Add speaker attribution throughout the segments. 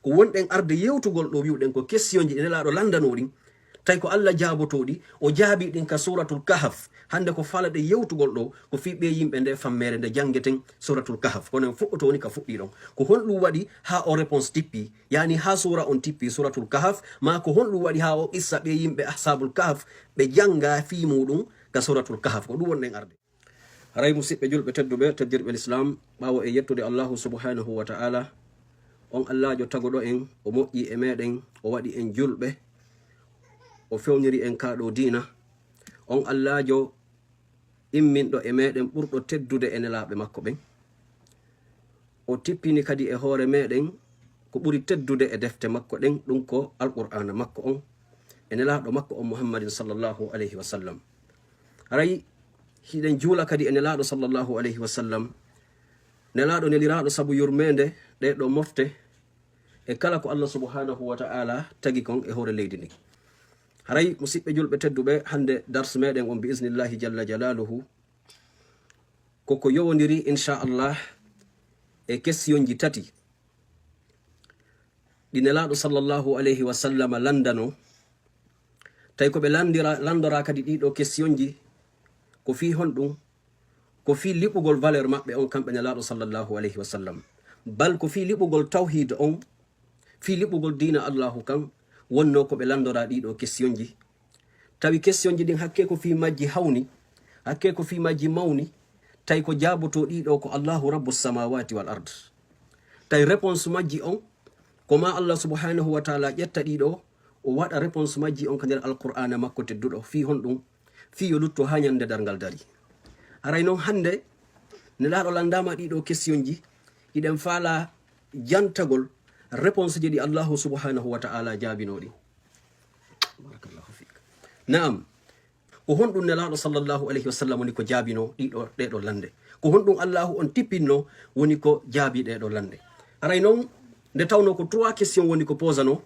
Speaker 1: ko wonɗen arde yewtugol ɗo wiwɗen ko question ji nelaɗo landanoɗin tawi ko Allah jaabotoɗi o jaabi ɗin ka suratul kahf. hande ko falaɗe yewtugol ɗo ko fi ɓe yimɓe nde fammere nde jangueten suratul kahf kono en fuɗɗoto woni ka fuɗɗi ɗon ko honɗum waɗi ha o réponse tippi yani ha sura on tippi suratul kahf ma ko honɗum waɗi ha o qissa ɓe yimɓe ashabul kahf ɓe janga fi muɗum ka suratul kahf ko ɗum wonɗen arde. haray musidɓe julɓe tedduɓe teddirɓe l'islam ɓawo e yettude allahu subhanahu wa ta'ala on allahjo tagoɗo en o moƴƴi e meɗen o waɗi en julɓe o fewniri en kaɗo dina on allahjo imminɗo e meɗen ɓurɗo teddude e nelaɓe makko ɓen o tippini kadi e hoore meɗen ko ɓuri teddude e defte makko ɗen ɗum ko alqur'ana makko on e nelaɗo makko on muhammadin sallllahu alayhi wa sallam. haray hiɗen juula kadi e nelaɗo sallllahu alayhi wa sallam nelaɗo neliraɗo saabu yurmede ɗeɗo mofte e kala ko Allah subhanahu wa ta'ala tagi kon e hoore leydi ndi. haray musidɓe julɓe tedduɓe hande dars meɗen on bi isnillahi jalla jalaluhu koko yowodiri inchallah e question ji tati ɗi nelaɗo sallllahu alayhi wa sallam landano tawi koɓe landora kadi ɗiɗo question ji ko fi honɗum ko fi liɓugol valeur maɓɓe on kamɓe nelaɗo sallllahu alayhi wa sallam bal ko fi liɓugol tawhid on fi liɓugol dina allahu kan wonno ko ɓe landora ɗiɗo question ji tawi question ji ɗin hakke ko fi majji hawni hakke ko fi majji mawni tawi ko jaboto ɗiɗo ko allahu rabbu samawati wal ard tawi réponse majji on ko ma Allah subhanahu wa ta'ala ƴetta ɗiɗo o waɗa réponse majji on ka nder alqur'ana makko tedduɗo fi honɗum fi yo lutto ha ñande dargal dari. haray noon hande nelaɗo landama ɗiɗo question ji iɗen faala jantagol réponse ji ɗi allahu subhanahu wa ta'ala jaabinoɗi. barakallahu fik. Naam, ko honɗum nelaɗo sallllahu alayhi wa sallam woni ko jaabino ɗeɗo lande, ko honɗum allahu on tippinno woni ko jaabi ɗeɗo lande. haray noon nde tawno ko 3 question woni ko posano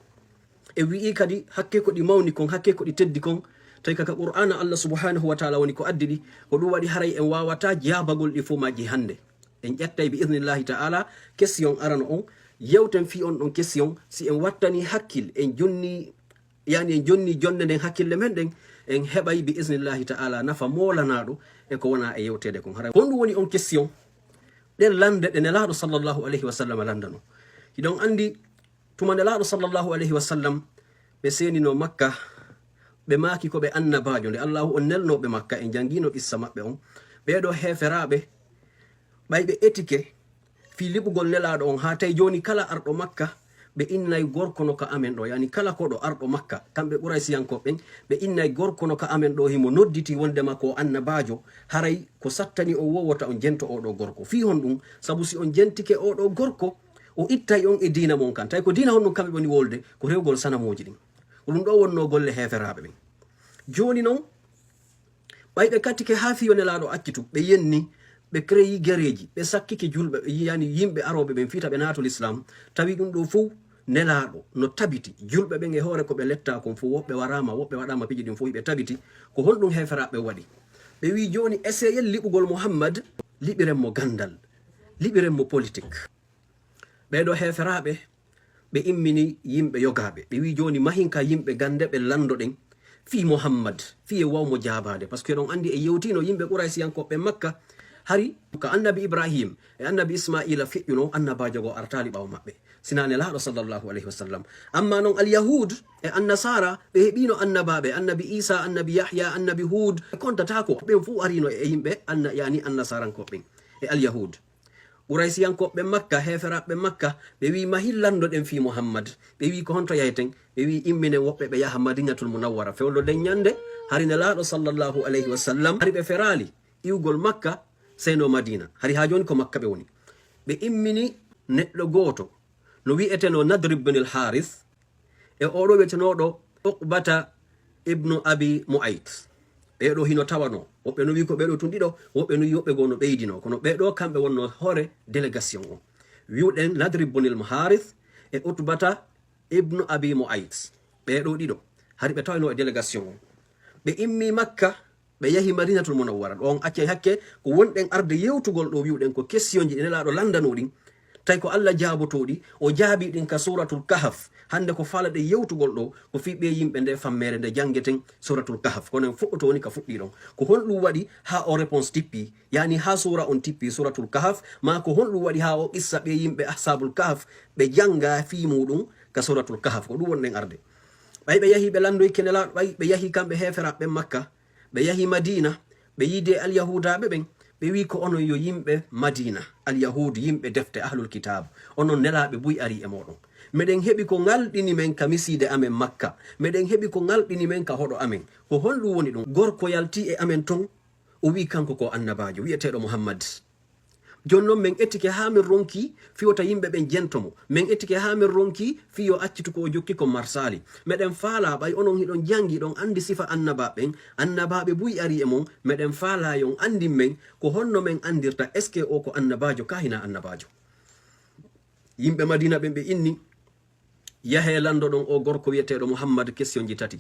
Speaker 1: e wi'i kadi hakke ko ɗi mawni kon hakke ko ɗi teddi kon tawi kaka qur'ana Allah subhanahu wa ta'ala woni ko addi ɗi ko ɗum waɗi haray en wawata jaabagol ɗi fo majji hande en ƴettay bi idnillahi ta'ala question arano on yewten fi on ɗon question si en wattani hakkil en jonni yani en jonni jonde nden hakkille men ɗen en heɓay bi isnillahi ta'ala nafa molanaɗo e ko wona e yewtede kon. haray honɗum woni on question ɗen lande ɗe nelaɗo sallllahu alayhi wa sallam landano. hiɗon andi tuma nelaɗo sallllahu alayhi wa sallam ɓe senino makka ɓe maaki ko ɓe annabajo nde allahu on nelnoɓe makka en jangino issa maɓɓe on ɓeɗo heferaɓe ɓayɓe étike fi liɓugol nelaɗo on ha tawi joni kala arɗo makka ɓe innay gorko no ka amen ɗo yani kala koɗo arɗo makka kamɓe ɓuray siyankoɓen ɓe innay gorko no ka amen ɗo himo nodditi wondema ko annabajo haray ko sattani o wowota on jento oɗo gorko fi hon ɗum saabu si on jentike oɗo gorko o ittay on e dina mon kan tawi ko dina honɗum kamɓe woni wolde ko rewgol sanamoji ɗin ɗum ɗo wonno golle heferaɓe ɓen. joni noon ɓayɓe kattike ha fiyo nelaɗo accitu ɓe yenni ɓe créyi guereji ɓe sakkiki julɓe yani yimɓe aroɓe ɓen fiita ɓe nato l'islam tawi ɗum ɗo fo nelaɗo no tabiti julɓe ɓen e hoore ko ɓe letta kon fo woɓɓe warama woɓɓe waɗama piji ɗin fo ɓe tabiti ko honɗum heferaɓe waɗi ɓe wi joni essayel liɓugol mouhammad liɓirenmo gandal liɓirenmo politique. ɓeɗo heferaɓe ɓe immini yimɓe yogaɓe ɓe wi joni mahinka yimɓe gande ɓe landoɗen fi mouhammad fi e wawmo jabade par ce que ɗon andi e yewtino yimɓe ɓuray siyankoɓe makka hari ka annabi ibrahim e annabi ismaila feƴƴuno annabajo go artali ɓawo maɓɓe sina nelaɗo sallllahu alayhi wa sallam. amma noon alyahud e annasara ɓe heɓino annabaɓe annabi isa annabi yahya annabi hud ɓe kontatako ɓen fu arino e yimɓe yani annasarankoɓen e alyahud ɓuray siyankoɓe makka heferaɓe makka ɓe wi mahillandoɗen fi mouhammad ɓe wi ko honto yayten ɓe wi imminen woɓɓe ɓe yaha madinatul munawwara fewlo den ñande hari nelaɗo sallllahu alayhi wa sallam hari ɓe ferali iwgol makka seyno madina hari ha joni ko makka ɓe woni ɓe immini neɗɗo goto no wi'eteno nadrib bin al harith e oɗo wiyetenoɗo uqbata ibnu abi mu'ayt ɓeɗo hino tawano woɓɓe no wi ko ɓeɗo tun ɗiɗo woɓɓe no wi woɓɓe go no ɓeydino kono ɓeɗo kamɓe wonno hoore délégation o wiwɗen nadrib bin al harith e utbata ibnu abi mu'ayt ɓeɗo ɗiɗo hari ɓe tawano e délégation o ɓe immi makka ɓe yahi madinatul munawwara ɗon accay hakke ko wonɗen arde yewtugol ɗo wiwɗen ko question ji ɗe nelaɗo landano ɗin tay ko Allah jaabotoɗi o jaabi ɗin ka suratul kahf hande ko fala ɗe yewtugol ɗo ko fi ɓe yimɓe nde fammere nde jangeten suratul kahf kono en fuɗɗoto woni ka fuɗɗi ɗon ko honɗum waɗi ha o réponse tippi yani ha sura on tippi suratul kahf ma ko honɗum waɗi ha o qissa ɓe yimɓe ashabul kahf ɓe janga fi muɗum ka suratul kahf ko ɗum wonɗen arde ɓay ɓe yahi ɓe landoy kenelaɗo ɓay ɓe yahi kamɓe heferaɓe makka ɓe yahi madina ɓe yide alyahudaɓe ɓen ɓe wi ko onon yo yimɓe madina alyahudu yimɓe defte ahlul kitab onon nelaɓe buy ari e moɗon meɗen heɓi ko ngalɗini men ka miside amen makka meɗen heɓi ko ngalɗini men ka hoɗo amen ko honɗum woni ɗum gorko yalti e amen ton o wi kanko ko annabajo wiyeteɗo muhammad jonnon min ettike ha min ronki fiyota yimɓe ɓen jentomo min ettike ha min ronki fiyo accitu ko o jokki ko marsali meɗen faala ɓay onon hiɗon jangi ɗon andi sifa annabaɓen annabaɓe buy ari e mon meɗen faala yon andin men ko honno men andirta est ce que o ko annabajo ka hina annabajo yimɓe madina ɓen ɓe inni yahe lando ɗon o gorko wiyeteɗo muhammad question ji tati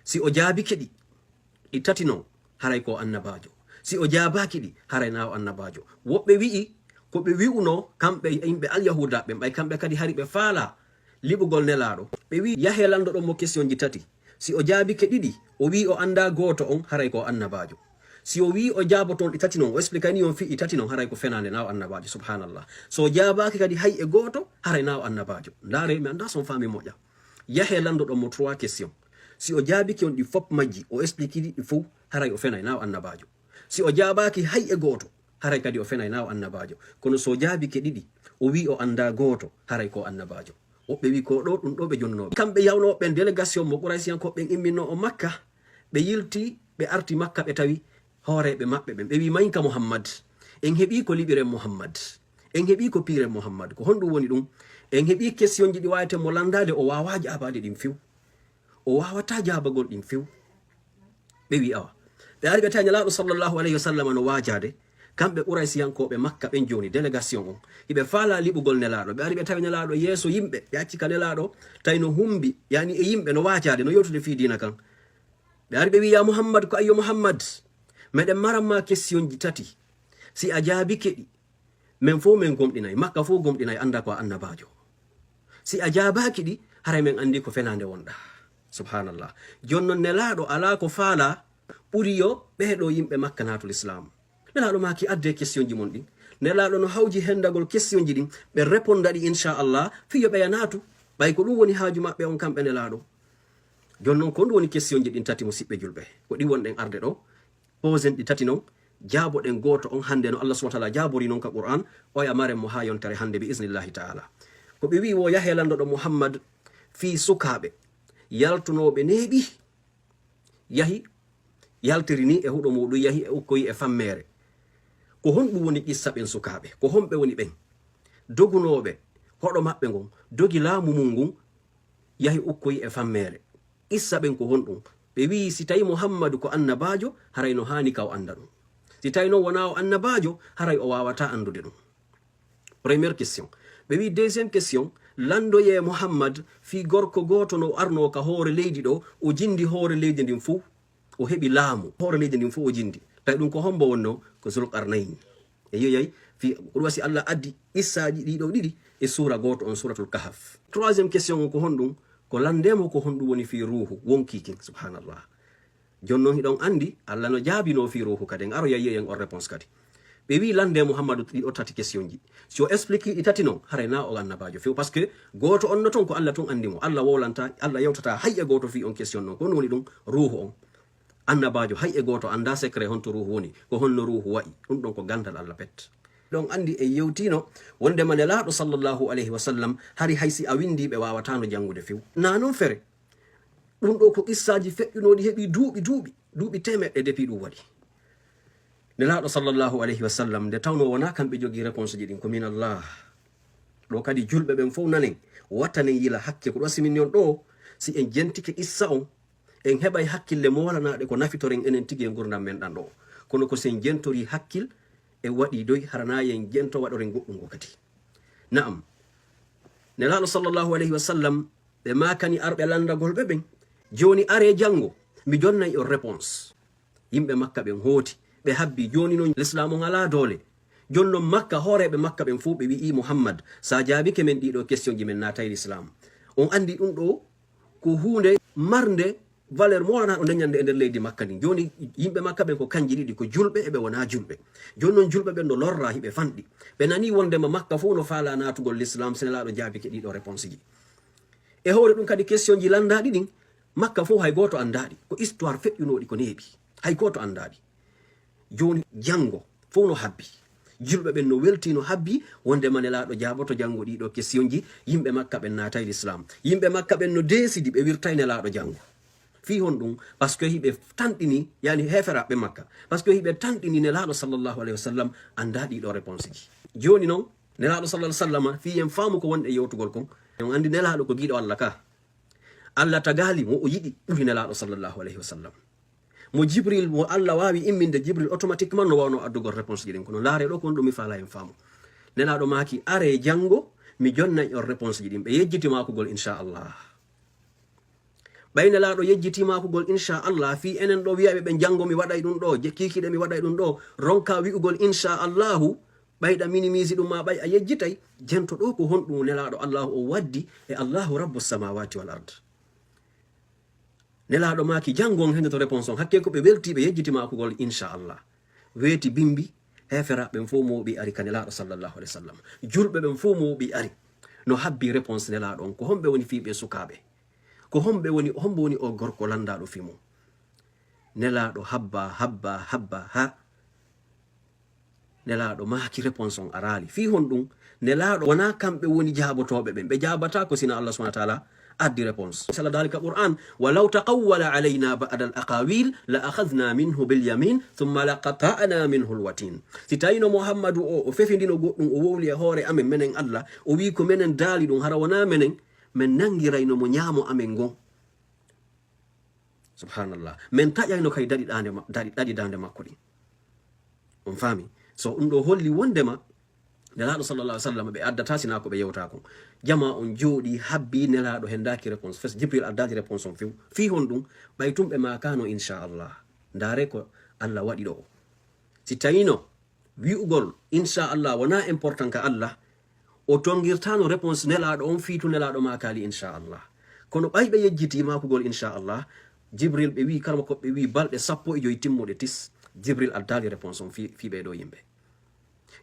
Speaker 1: si o jaabi keɗi ɗi tati non haray ko annabajo si o jaabaki ɗi haray na o annabajo woɓɓe wi'i ko ɓe wi'uno kamɓe yimɓe alyahuda ɓen ɓay kamɓe kadi hari ɓe faala liɓugol nelaɗo ɓe wi yahe lando ɗon mo question ji tati si o jaabike ɗiɗi o wi o anda goto on haray ko annabajo si o wi o jaaboton ɗi tati non o explique ni on fi ɗi tati non haray ko fenande na o annabajo subhanallah so jaabaki kadi hay e goto haray na o annabajo ndaare mi anda son fami moƴƴa yahe lando ɗon mo 3 question si o jaabiki on ɗi fop majji o explique ɗi fof haray o fenay na o annabajo si o jaabaki hay e goto haray kadi o fenay na o annabajo kono so jaabike ɗiɗi o wi o anda goto haray ko annabajo woɓɓe wi ko ɗo ɗum ɗo ɓe jonnoɓe kamɓe yawnoɓen délégation mo Quraysiyankoɓe imminno o makka ɓe yilti ɓe arti makka ɓe tawi hooreɓe maɓɓe ɓen ɓe wi mayinka muhammad en heeɓi ko liɓiren muhammad en heeɓi ko piiren muhammad ko honɗum woni ɗum en heeɓi question ji ɗi waweten mo landade o wawa jabade ɗin few o wawata jabagol ɗin few ɓe wi awa ɓe ari ɓe tawi nelaɗo sallllahu alayhi wa sallam no wajade kamɓe Quraysiyankoɓe makka ɓen joni délégation on hiɓe faala liɓugol nelaɗo ɓe ari ɓe tawi nelaɗo yeeso yimɓe ɓe accika nelaɗo tawi no humbi yani e yimɓe no wajade no yewtude fi dina kan ɓe ari ɓe wi ya muhammad ko ayyo muhammad meɗen maranma question ji tati si a jaabike ɗi min fo min gomɗinayi makka fo gomɗinayi anda ko annabajo si a jaabaki ɗi haray min andi ko fenande wonɗa subhanallah jonnon nelaɗo ala ko faala ɓuri yo ɓeeɗo yimɓe makka natul islam nelaɗo maki adde question ji mon ɗin nelaɗo no hawji hendagol question ji ɗin ɓe réponda ɗi inchallah fiyo ɓeya natu ɓay ko ɗum woni haaju maɓɓe on kamɓe nelaɗo jonnon ko ɗum woni question ji ɗin tati musidɓe julɓe ko ɗi wonɗen arde ɗo posen ɗi tati non jaaboɗen goto on hande no Allah subhanahu wa ta'ala jaabori non ka Qur'an o ya maren mo ha yontare hande bi iznillahi ta'ala ko ɓe wi wo yahe landoɗo muhammad fi sukaɓe yaltunoɓe neeɓi yahi yaltiri ni e huɗo muɗum yahi e ukkoyi e fammere ko honɗum woni qissa ɓen sukaɓe ko honɓe woni ɓen dogunoɓe hoɗo maɓɓe ngon dogi laamu mum ngun yahi ukkoyi e fammere qissa ɓen ko honɗum ɓe wi si tawi muhammadu ko annabajo haray no hani ka o anda ɗum si tawi noon wona o annabajo haray o wawata andude ɗum première question ɓe wi deuxiéme question landoye muhammad fi gorko goto no arno ka hoore leydi ɗo o jindi hoore leydi ndin fuu o heɓi laamu hoore leydi ndin fuu o jindi tawi ɗum ko hombo wonno ko zulqarnayn e yoyayi fi ɗum wasi allah addi issaji ɗiɗo ɗiɗi e sura goto on suratul kahf troisiéme question o ko honɗum ko landemo ko honɗum woni fi ruhu wonkikin subhanallah jonnon hiɗon andi allah no jaabino fi ruhu kadi en aro yayi en on réponse kadi ɓe wi lande muhammadu ɗiɗo tati question ji si o explique ɗi tati noon haray na o annabajo few par ce que goto on no toon ko allah tun andimo allah wowlanta allah yewtata hay e goto fi on question noon ko ɗum woni ɗum ruhu on annabajo hay e goto anda secret honto ruhu woni ko honno ruhu wayi ɗum ɗon ko gandal allah pet ɗon andi e yewtino wondema nelaɗo sallllahu alayhi wa sallam hari haysi a windi ɓe wawatano jangude few na noon fere ɗum ɗo ko qissaji feƴƴunoɗi heeɓi duuɓi temeɗɗe depuis ɗum waɗi nelaɗo sallllahu alayhi wa sallam nde tawno wona kamɓe jogui réponse ji ɗin ko min allah ɗo kadi julɓe ɓen fof nanen wattanen yila hakke ko ɗo siminni on ɗo si en jentike qissa on en heɓay hakkille molanaɗe ko nafitoren enen tigui e gurdam men ɗan ɗo kono ko sen jentori hakkil e waɗi doy harana yen jento waɗoren goɗɗum go kadi naam nelaɗo sallllahu alayhi wa sallam ɓe makani arɓe landagol ɓe ɓen joni are janggo mi jonnayi on réponse yimɓe makka ɓen hooti ɓe habbi joni noon l'islam on ala doole jonno makka horeɓe makka ɓen fuu ɓe wi'i muhammad sa jaabi ke men ɗiɗo question ji men natay l'islam on andi ɗum ɗo ko hunde marde valeur molana ɗo dañande e nder leydi makka ni joni yimɓe makka ɓen ko kanji ɗiɗi ko julɓe eɓe wona julɓe joni noon julɓe ɓen no lorra hiɓe fanɗi ɓe nani wondema makka fuu no faala natugol l'islam senelaɗo jaabi ke ɗiɗo réponse ji e howre ɗum kadi question ji landaɗi ɗin makka fo hay goto andaɗi ko histoire feƴƴunoɗi ko neeɓi hay goto andaɗi joni jango fo no habbi julɓe ɓen no welti no habbi wondema nelaɗo jaaboto jango ɗiɗo question ji yimɓe makka ɓen natay l'islam yimɓe makka ɓen no desidi ɓe wirtay nelaɗo jango fi hon ɗum par ce que hiɓe tanɗini yani heferaɓe makka par ce que hiɓe tanɗini nelaɗo sallllahu alayhi wa sallam anda ɗiɗo réponse ji joni noon nelaɗo sallah sallam fi en faamu ko wonɗe yewtugol kon on andi nelaɗo ko giɗo allah ka allah tagali mo o yiɗi ɓuri nelaɗo sallllahu alayhi wa sallam mo jibril mo allah wawi imminde jibril automatiquement no wawno addugol réponse ji ɗin kono laare ɗo kon ɗum mi faala en faamu nelaɗo maki are jango mi jonnay on réponse ji ɗin ɓe yejjitimakugol inchallah ɓay nelaɗo yejjitimakugol inchallah fi enen ɗo wiyaɓe ɓe jango mi waɗay ɗum ɗo kikiɗe mi waɗay ɗum ɗo ronka wi'ugol inchallahu ɓayɗa minimise ɗum ma ɓay a yejjitay jento ɗo ko honɗum nelaɗo allahu o waddi e allahu rabbu samawati wal ard nelaɗo maki jangon hende to réponse on hakke ko ɓe welti ɓe yejjitimakugol inchallah weeti bimbi heferaɓen fo moɓi ari ka nelaɗo sallllahu alih wa sallam julɓe ɓen fo moɓi ari no habbi réponse nelaɗo on ko homɓe woni fiɓe sukaɓe ko homɓe woni o gorko landaɗo fimo nelaɗo habba ha nelaɗo maki réponse on arali fi hon ɗum nelaɗo wona kamɓe woni jabotoɓe ɓen ɓe jabata ko sina allah subahana taala addi réponse sala dalika qur'an walaw taqawwala alayna ba'da al aqawil la akhadna minhu bil yamin thumma laqata'na minhu al watin si tawino muhammadu o fefindino goɗɗum o wowli e hoore amen menen allah o wi ko menen daali ɗum hara wona menen men nangirayno mo ñaamo amen gon subhanallah men taƴayno kay daɗi dande makko ɗi on faami so ɗum ɗo holli wondema nelaɗo sallallah alih w sallam ɓe addata sina ko ɓe yewta kon jama on jooɗi habbi nelaɗo hendaki réponse fes jibril addaki réponse on few fi hon ɗum ɓay tumɓe makano inchallah ndare ko allah waɗi ɗo si tawino wi'ugol inchallah wona important ka allah o tongirtano réponse nelaɗo on fiitu nelaɗo makali inchallah kono ɓay ɓe yejjiti makugol inchallah jibril ɓe wi kalma koɓe wi balɗe 15 timmuɗe tis jibril addali réponse on fi ɓeɗo yimɓe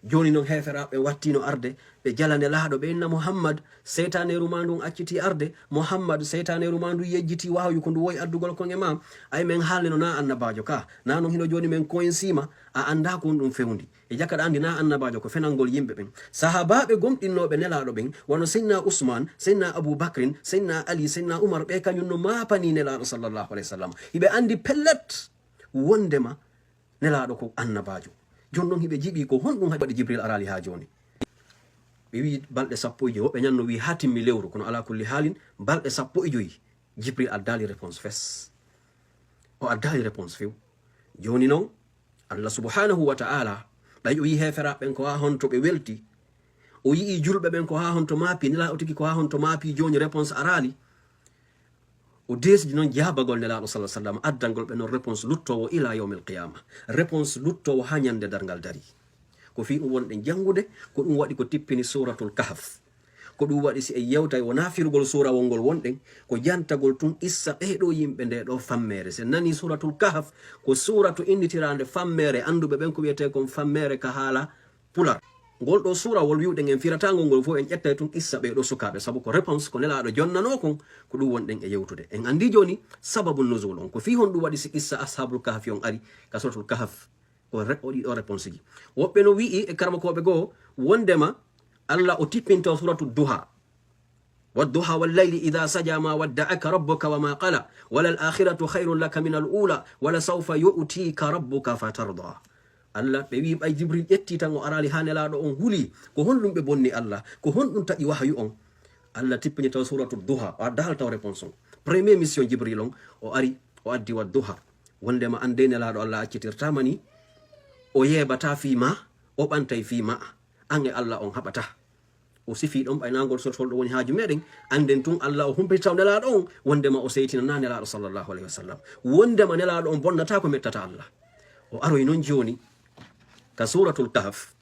Speaker 1: joni noon heferaɓe wattino arde ɓe jalane laaɗo ɓe inna muhammad seytaneru ma ndun acciti arde muhammad seytaneru ma ndu yejjiti wawyu ko ndu woyi addugol kon e ma ay men haalneno na annabajo ka na noon hino joni men koyensima a anda ko ɗum fewndi e jakkaɗa andi na annabajo ko fenalngol yimɓe ɓen sahabaɓe gomɗinnoɓe nelaɗo ɓen wono seydna ousmane seydna aboubacrin seydna ali seydna oumar ɓe kañum no mapani nelaɗo sallllahu alayhi wa sallam hiɓe andi pellet wondema nelaɗo ko annabajo jon noon hiɓe jiiɓi ko honɗum ha waɗi jibril arali ha joni ɓe wi balɗe 15 woɓɓe ñanno wi ha timmi lewru kono ala kulli haalin balɗe 15 jibril addali réponse fes o addali réponse few joni noon allah subhanahu wa ta'ala ɓay o yi heferaɓen ko ha honto ɓe welti o yii julɓe ɓen ko ha honto maapi nela o tigi ko ha honto maapi joni réponse arali o desdi noon jabagol nelaɗo sa sallam addangol ɓe noon réponse luttowo ila yawme alqiyama réponse luttowo ha ñande dargal dari ko fi ɗum wonɗe jangude ko ɗum waɗi ko tippini suratul kahf ko ɗum waɗi si en yewtay wona firgol surawol ngol wonɗen ko jantagol tun issa ɓeɗo yimɓe nde ɗo fammere se nani suratul kahf ko suratu innitirande fammere anduɓe ɓen ko wiyete kon fammere ka haala pular ngol ɗo surawol wiwɗen en firatagol ngol fof en ƴettay tun issa ɓeɗo sukaɓe saabu ko réponse ko nelaɗo jonnano kon ko ɗum wonɗen e yewtude en andi joni sababu nusul on ko fi hon ɗum waɗi si issa ashabul kahfi on ari ka suratul kahf o ɗiɗo réponse ji woɓɓe no wi'i e karmakoɓe goo wondema allah o tippinto suratu duha wadduha wallayli ida saja ma wadda'aka rabbuka wama qala wala al-akhiratu khayrun laka min al-ula wala sawfa yu'tika rabbuka fatarda allah ɓe wi ɓay jibril ƴetti tan o arali ha nelaɗo on huuli ko honɗum ɓe bonni allah ko honɗum taƴi wahyu on allah tippini taw suratu duha o addahal taw réponse on premier mission jibril on o ari o addi wa duha wondema ande nelaɗo allah accitirtamani o yebata fima o ɓantay fima an e allah on haɓata o sifi ɗon ɓaynagol sotol ɗo woni haaju meɗen anden tun allah o humpitaw nelaɗo on wondema o seytina na nelaɗo sallllahu alayhi wa sallam wondema nelaɗo on bonnata ko mettata allah o aroy noon joni ka suratul kahf